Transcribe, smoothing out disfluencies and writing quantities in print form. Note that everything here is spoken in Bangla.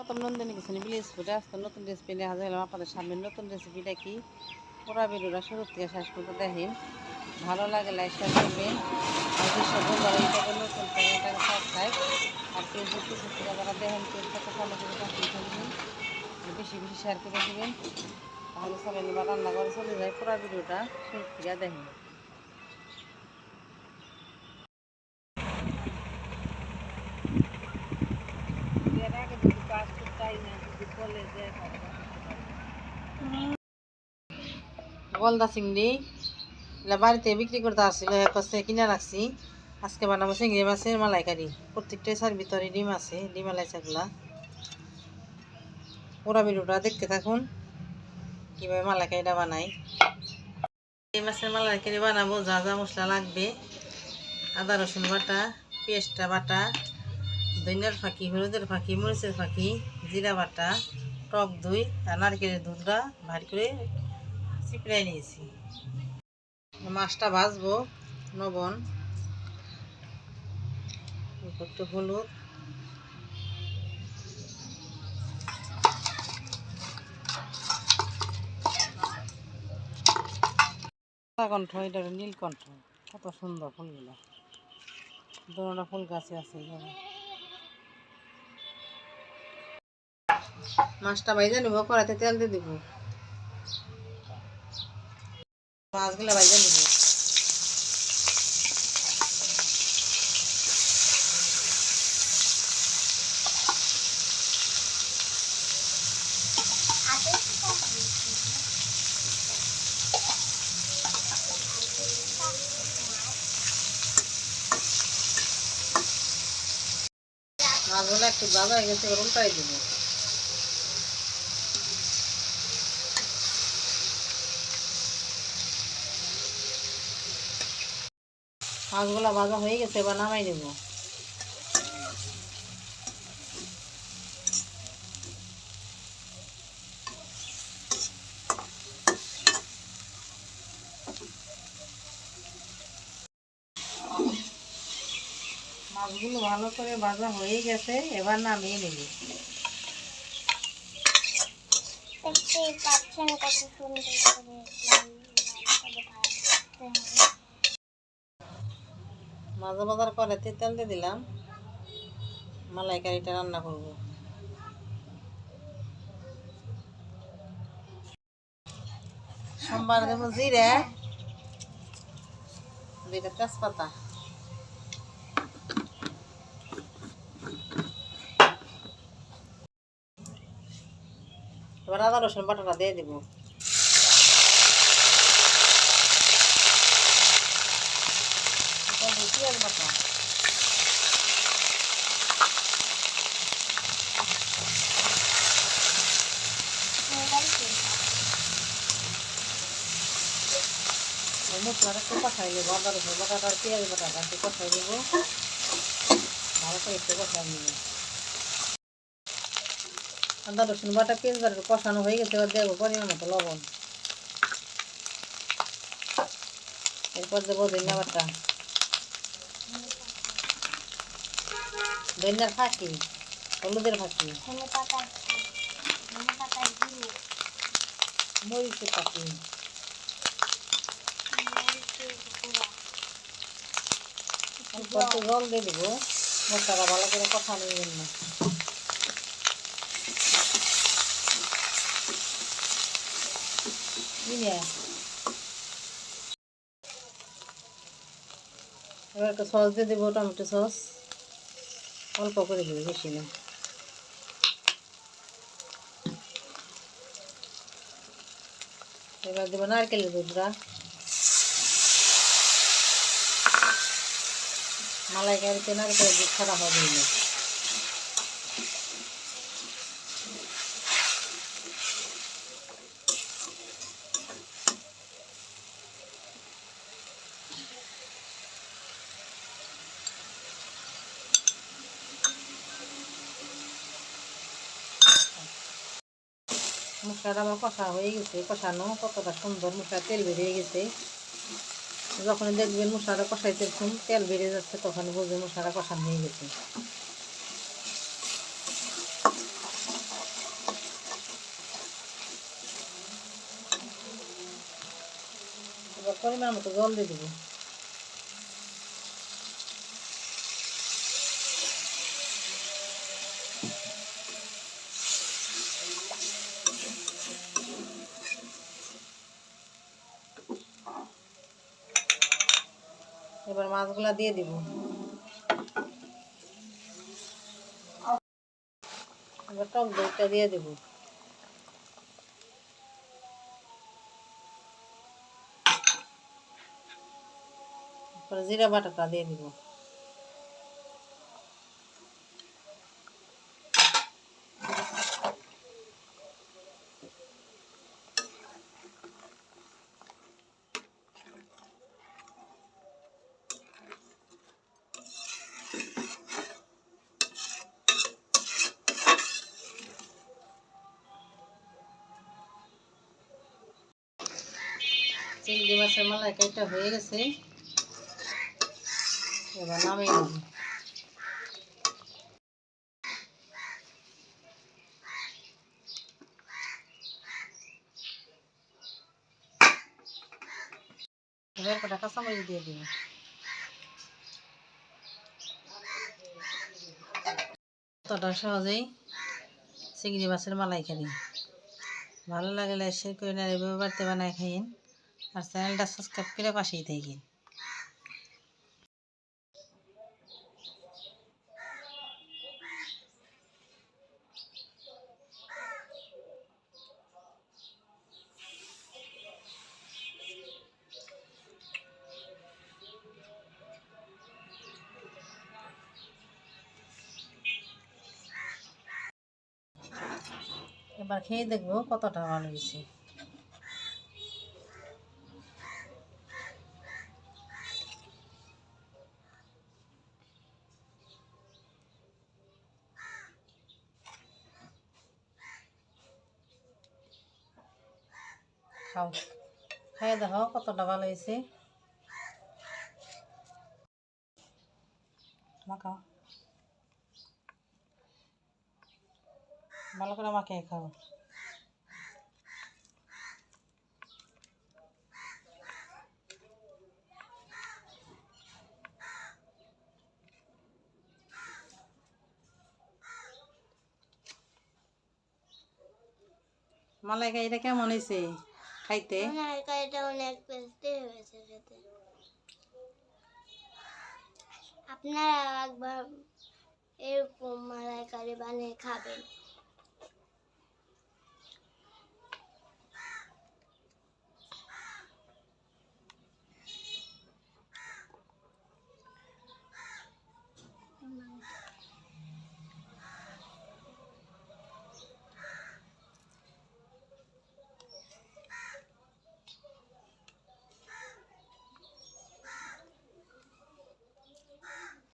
প্রথম নন্দিনী কিচেন ভিলেজ ফুডে আজকে নতুন রেসিপি নিয়ে হাজির হলাম আপনাদের সামনে। নতুন রেসিপিটা কি, পুরা ভিডিওটা শুরু থেকে শেষ পর্যন্ত দেখেন। ভালো লাগে লাইক শেয়ার করবেন। আর যেসব বন্ধুরা এইভাবে নতুন চ্যানেলটাকে সাবস্ক্রাইব আর ফেসবুক থেকে যারা দেখেন পেজটাকে ফলো করে পাঠিয়ে থাকবেন, বেশি বেশি শেয়ার করে দেবেন। তাহলে চলেন এবার রান্না করে চলে যায়। পুরা ভিডিওটা শুরু থেকে দেখেন। গলদা চিংড়ি বাড়িতে বিক্রি করতে আসছিল, কাছে কিনে রাখছি। আজকে বানাবো চিংড়ি মাছের মালাইকারি। প্রত্যেকটাই সার ভিতরে ডিম আছে, ডিম এলাইচাগুলা। পুরা ভিডিওটা দেখতে থাকুন কীভাবে মালাইকারিটা বানাই। এই মাছের মালাইকারি বানাবো, যা যা মশলা লাগবে: আদা রসুন বাটা, পেঁয়াজটা বাটা, ধনিয়ার ফাঁকি, হলুদের ফাঁকি, মরিচের ফাঁকি, জিরা বাটা, টক দই আর নারকেলের দুধটা ভারি করে চিপড়াই নিয়েছি। মাছটা ভাজবো, লবণ, একটু হলুদ, কণ্ঠ, এটা নীলকণ্ঠ। কত সুন্দর ফুলগুলো, দুটো ফুল গাছে আছে। মাছটা ভাইজা নিব, কড়াইতে তেল দিয়ে দিব, মাছগুলো ভাইজা নিব। মাছগুলো একটু ভাজা হয়ে গেছে, উল্টাই দিব। মাছগুলো ভাজা হয়ে গেছে, এবার নামাই দেব। মাছগুলো ভালো করে ভাজা হয়ে গেছে, এবার নামিয়ে নেব। দেখতেই পাচ্ছেন কত সুন্দর করে মাছ ভাজার পরে তেল দিয়ে দিলাম, মালাইকারিটা রান্না করব। সোমবার দেবো জিরে, দুইটা তেজপাতা, এবার আদা রসুন বাটাটা দিয়ে দিব। পেঁয়াজ বাটা, মশলাটা একটু কষাই নেব। আদা রসুন বাটাটা আর পেঁয়াজ বাটাটা একটু কষাই নেব, ভালো করে একটু কষাই নেব। আদা রসুন বাটা পেঁয়াজ বাটা কষানো হয়ে গেছে, এবার দেবো পরিমাণ মতো লবণ। এরপর দেবো ধনিয়া বাটা, ধনিয়ার ফাঁকি, হলুদের ফাঁকি, মরিচের ফাঁকি, অল্প একটু জল দিয়ে দেবো। মশলাটা ভালো করে কষানোর জন্য। এবার একটা সস দিয়ে দেবো, টমেটো সস। অল্প করে দেবো, বেশি না। এবার দেবো নারকেলের দুধটা। মালাইকারিতে নারকেলের দুধ ছাড়া হবে না। মশলাটা আমার কষা হয়ে গেছে, কষানো কতটা সুন্দর, মশলা তেল বেরিয়ে গেছে। যখন দেখবেন মশলাটা কষাইতে তেল বেরিয়ে যাচ্ছে, তখন বুঝবেন মশলাটা কষানো হয়ে গেছে। এবার পরিমাণ মতো জল দিয়ে দেবো। এবার মাছগুলা দিয়ে দিব। এবার টক দইটা দিয়ে দেব। তারপরে জিরা বাটাটা দিয়ে দিব। চিংড়ি মাছের মালাইকারিটা হয়ে গেছে, এবার নামিয়ে নেব। এবার কটা কাঁচামরিচ দিয়ে দিব। কতটা সহজেই চিংড়ি মাছের মালাইকারি। ভালো লাগলে শেয়ার করে না, এভাবে বাড়িতে বানায় খাইন, আর চ্যানেলটা সাবস্ক্রাইব করে পাশেই থাকেন। এবার খেয়ে দেখবো কতটা ভালো হয়েছে। খাও, খাইয়ে দেখো কতটা ভালো হয়েছে। মাখাও, ভালো করে মাখিয়ে খাও। মালাইকারিটা কেমন হয়েছে খাইতে? মালাইকারিটা অনেক টেস্টি হয়েছে খেতে। আপনারা একবার এরকম মালাইকারি বানিয়ে খাবেন।